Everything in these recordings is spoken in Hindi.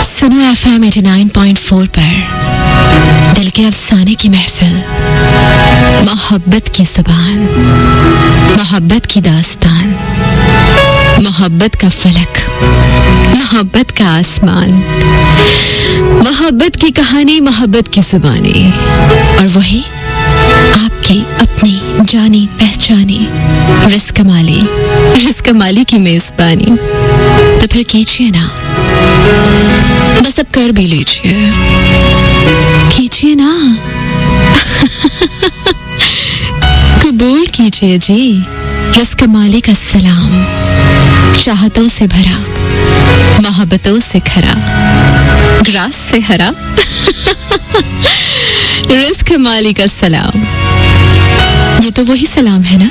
सुनो FM 89.4 पर दिल के अफसाने की महफिल, मोहब्बत की ज़बान, मोहब्बत की दास्तान, मोहब्बत का फलक, मोहब्बत का आसमान, मोहब्बत की कहानी, मोहब्बत की ज़ुबानी, और वही आपकी अपनी जानी पहचानी रिस्क कमाली की मेज़बानी। तो फिर कीजिए ना, बस अब कर भी लीजिए, कीजिए ना कबूल कीजिए जी रिस्क कमाली का सलाम, चाहतों से भरा, मोहब्बतों से खरा, ग्रास से हरा रिस्क कमाली का सलाम। ये तो वही सलाम है ना,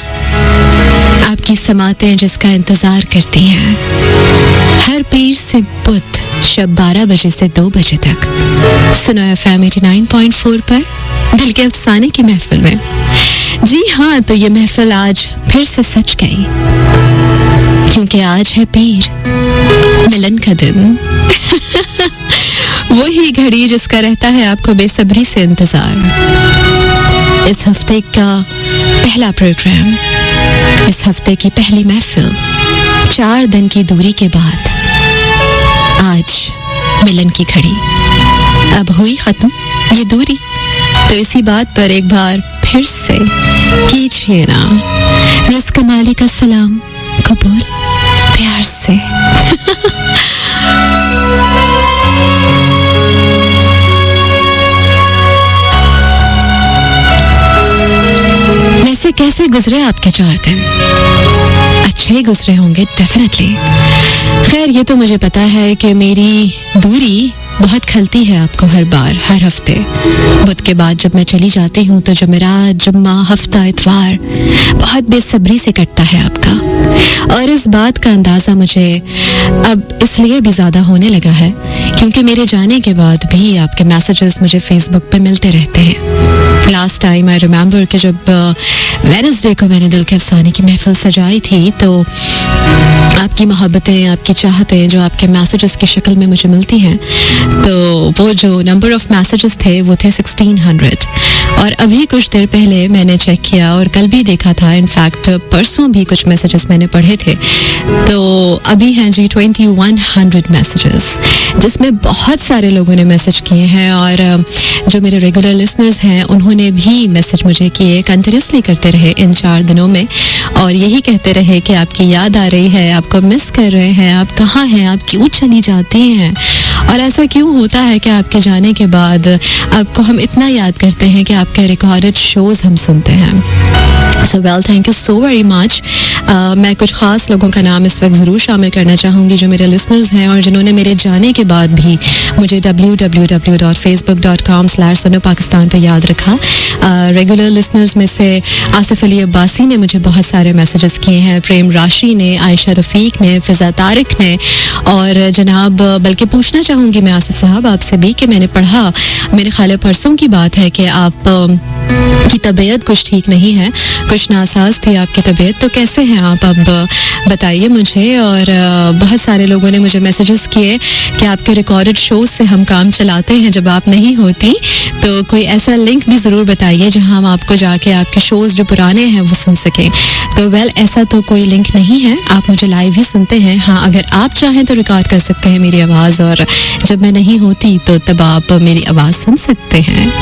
आपकी समातें जिसका इंतजार करती हैं हर पीर से बुत, शब 12 बजे से 2 बजे तक। सुनो FM 89.4 पर दिल के अफसाने की महफिल में। जी हाँ, तो ये महफिल आज फिर से सच गई, क्योंकि आज है पीर मिलन का दिन वही घड़ी जिसका रहता है आपको बेसब्री से इंतजार। इस हफ्ते का पहला प्रोग्राम, इस हफ्ते की पहली महफिल, 4 दिन की दूरी के बाद आज मिलन की घड़ी। अब हुई खत्म ये दूरी, तो इसी बात पर एक बार फिर से कीजिए ना रिस्क कमाली का सलाम, कबूल प्यार से वैसे कैसे गुजरे आपके 4 दिन? अच्छे ही गुजरे होंगे डेफिनेटली। खैर, ये तो मुझे पता है कि मेरी दूरी बहुत खलती है आपको हर बार, हर हफ्ते। बुध के बाद जब मैं चली जाती हूँ तो जुमेरात, जुम्मा, हफ्ता, इतवार बहुत बेसब्री से कटता है आपका। और इस बात का अंदाज़ा मुझे अब इसलिए भी ज़्यादा होने लगा है क्योंकि मेरे जाने के बाद भी आपके मैसेजेस मुझे फेसबुक पे मिलते रहते हैं। लास्ट टाइम आई रिमेंबर कि जब वेडनेसडे को मैंने दिल के अफसाने की महफिल सजाई थी, तो आपकी मोहब्बतें, आपकी चाहतें जो आपके मैसेजेस की शक्ल में मुझे मिलती हैं, तो वो जो नंबर ऑफ मैसेजेस थे वो थे 1600। और अभी कुछ देर पहले मैंने चेक किया और कल भी देखा था, इनफैक्ट परसों भी कुछ मैसेजेस मैंने पढ़े थे, तो अभी हैं जी 2100 मैसेजेस, जिसमें बहुत सारे लोगों ने मैसेज किए हैं। और जो मेरे रेगुलर लिसनर्स हैं उन्होंने भी मैसेज मुझे किए, कंटिन्यूसली करते रहे इन 4 दिनों में, और यही कहते रहे कि आपकी याद आ रही है, आपको मिस कर रहे हैं, आप कहाँ हैं, आप क्यों चली जाती हैं, और ऐसा क्यों होता है कि आपके जाने के बाद आपको हम इतना याद करते हैं कि आपके रिकॉर्डेड शोज हम सुनते हैं। So well, thank you so very much. मैं कुछ ख़ास लोगों का नाम इस वक्त ज़रूर शामिल करना चाहूँगी जो मेरे लिसनर्स हैं और जिन्होंने मेरे जाने के बाद भी मुझे www.facebook.com/सुनो-पाकिस्तान पर याद रखा। रेगुलर लिसनर्स में से आसिफ अली अब्बासी ने मुझे बहुत सारे मैसेजेस किए हैं, प्रेम राशि ने, आयशा रफ़ीक ने, फ़िज़ा तारिक ने, और जनाब, बल्कि पूछना चाहूँगी मैं आसिफ साहब आपसे भी कि मैंने पढ़ा, मेरे ख्याल परसों की बात है कि आप की तबीयत कुछ ठीक नहीं है, कुछ नासाज थी आपकी तबीयत, तो कैसे हैं आप, अब बताइए मुझे। और बहुत सारे लोगों ने मुझे मैसेजेस किए कि आपके रिकॉर्डेड शोज से हम काम चलाते हैं जब आप नहीं होती, तो कोई ऐसा लिंक भी ज़रूर बताइए जहां हम आपको जाके आपके शोज जो पुराने हैं वो सुन सकें। तो वेल, ऐसा तो कोई लिंक नहीं है, आप मुझे लाइव ही सुनते हैं। हाँ, अगर आप चाहें तो रिकॉर्ड कर सकते हैं मेरी आवाज़, और जब मैं नहीं होती तो तब आप मेरी आवाज़ सुन सकते हैं।